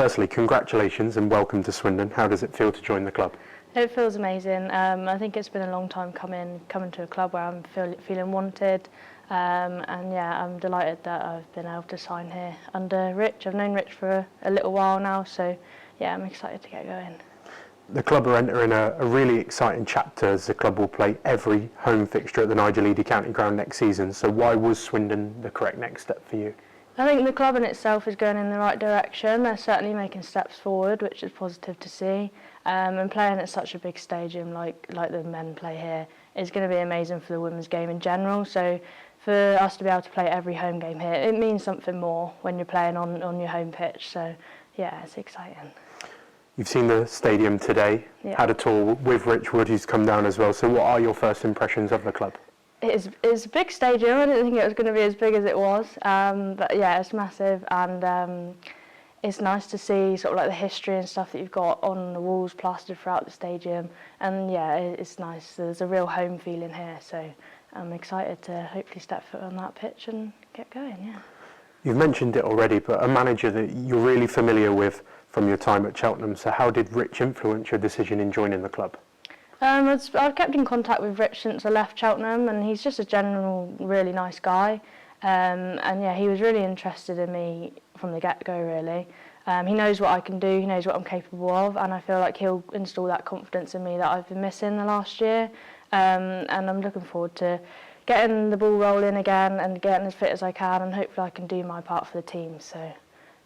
Firstly, congratulations and welcome to Swindon. How does it feel to join the club? It feels amazing. I think it's been a long time coming to a club where I'm feeling wanted. And yeah, I'm delighted that I've been able to sign here under Rich. I've known Rich for a little while now, so yeah, I'm excited to get going. The club are entering a really exciting chapter as the club will play every home fixture at the Nigel Eady County Ground next season. So why was Swindon the correct next step for you? I think the club in itself is going in the right direction. They're certainly making steps forward, which is positive to see. And playing at such a big stadium like the men play here is going to be amazing for the women's game in general. So for us to be able to play every home game here, it means something more when you're playing on your home pitch. So yeah, it's exciting. You've seen the stadium today, had a tour with Rich Wood, who's come down as well. So what are your first impressions of the club? It's a big stadium. I didn't think it was going to be as big as it was, but yeah, it's massive, and it's nice to see sort of like the history and stuff that you've got on the walls plastered throughout the stadium. And yeah, it's nice. There's a real home feeling here, so I'm excited to hopefully step foot on that pitch and get going. Yeah. You've mentioned it already, but a manager that you're really familiar with from your time at Cheltenham. So how did Rich influence your decision in joining the club? I've kept in contact with Rich since I left Cheltenham, and he's just a general really nice guy. And yeah, he was really interested in me from the get-go, really. He knows what I can do, he knows what I'm capable of, and I feel like he'll install that confidence in me that I've been missing the last year. And I'm looking forward to getting the ball rolling again and getting as fit as I can, and hopefully I can do my part for the team. So,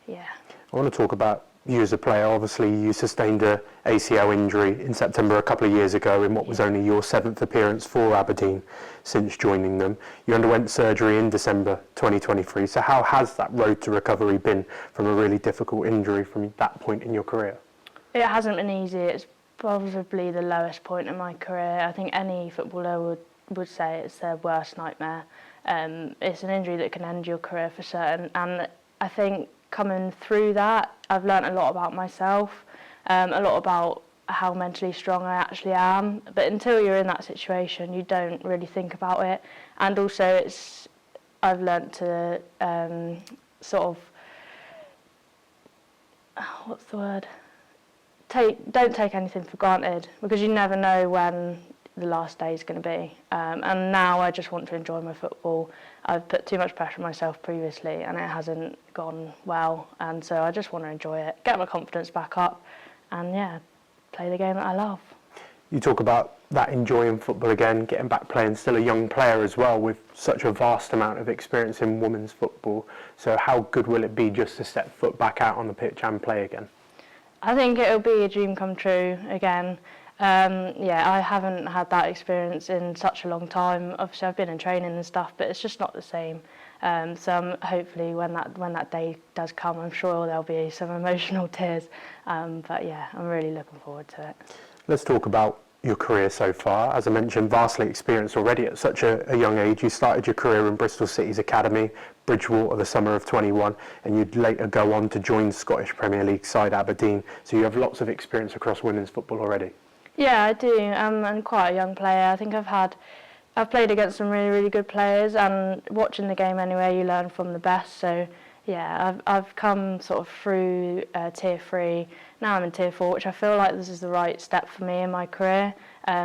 yeah. I want to talk about you as a player. Obviously, you sustained a ACL injury in September a couple of years ago in what was only your 7th appearance for Aberdeen since joining them. You underwent surgery in December 2023. So how has that road to recovery been from a really difficult injury from that point in your career? It hasn't been easy. It's probably the lowest point in my career. I think any footballer would say it's their worst nightmare. It's an injury that can end your career for certain, and I think coming through that, I've learnt a lot about myself, a lot about how mentally strong I actually am. But until you're in that situation, you don't really think about it. And also, I've learnt to sort of, what's the word? Don't take anything for granted, because you never know when the last day is going to be. And now I just want to enjoy my football. I've put too much pressure on myself previously and it hasn't gone well, and so I just want to enjoy it, get my confidence back up, and yeah, play the game that I love. You talk about that enjoying football again, getting back playing, still a young player as well with such a vast amount of experience in women's football. So how good will it be just to step foot back out on the pitch and play again? I think it'll be a dream come true again. Yeah, I haven't had that experience in such a long time. Obviously, I've been in training and stuff, but it's just not the same. So hopefully, when that day does come, I'm sure there'll be some emotional tears. But yeah, I'm really looking forward to it. Let's talk about your career so far. As I mentioned, vastly experienced already at such a young age. You started your career in Bristol City's academy, Bridgewater, the summer of 21, and you'd later go on to join Scottish Premier League side Aberdeen. So you have lots of experience across women's football already. Yeah, I do. I'm quite a young player. I think I've played against some really, really good players, and watching the game anyway, you learn from the best. So yeah, I've come sort of through Tier 3. Now I'm in Tier 4, which I feel like this is the right step for me in my career,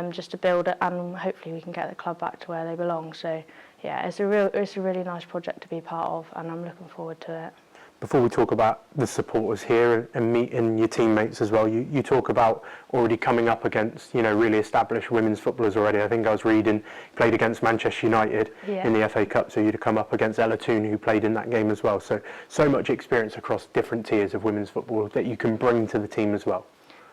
just to build it, and hopefully we can get the club back to where they belong. So yeah, it's a really nice project to be part of, and I'm looking forward to it. Before we talk about the supporters here and meeting your teammates as well, you talk about already coming up against, really established women's footballers already. I think I was reading, you played against Manchester United in the FA Cup, so you'd come up against Ella Toone, who played in that game as well. So much experience across different tiers of women's football that you can bring to the team as well.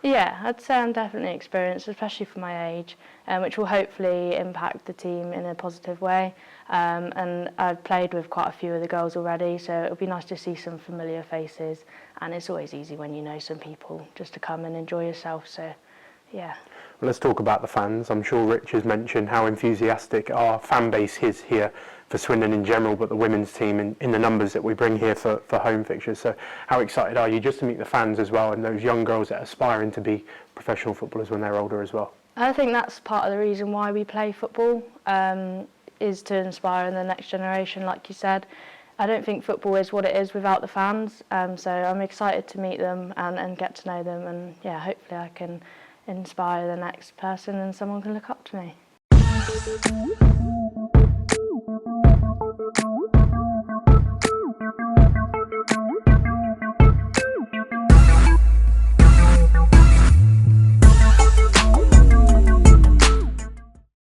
Yeah, I'd say I'm definitely experienced, especially for my age, which will hopefully impact the team in a positive way. And I've played with quite a few of the girls already, so it'll be nice to see some familiar faces. And it's always easy when you know some people just to come and enjoy yourself. So, yeah. Well, let's talk about the fans. I'm sure Rich has mentioned how enthusiastic our fan base is here for Swindon in general, but the women's team in the numbers that we bring here for home fixtures. So how excited are you just to meet the fans as well, and those young girls that are aspiring to be professional footballers when they're older as well? I think that's part of the reason why we play football, is to inspire the next generation, like you said. I don't think football is what it is without the fans, so I'm excited to meet them and get to know them, and yeah, hopefully I can inspire the next person and someone can look up to me.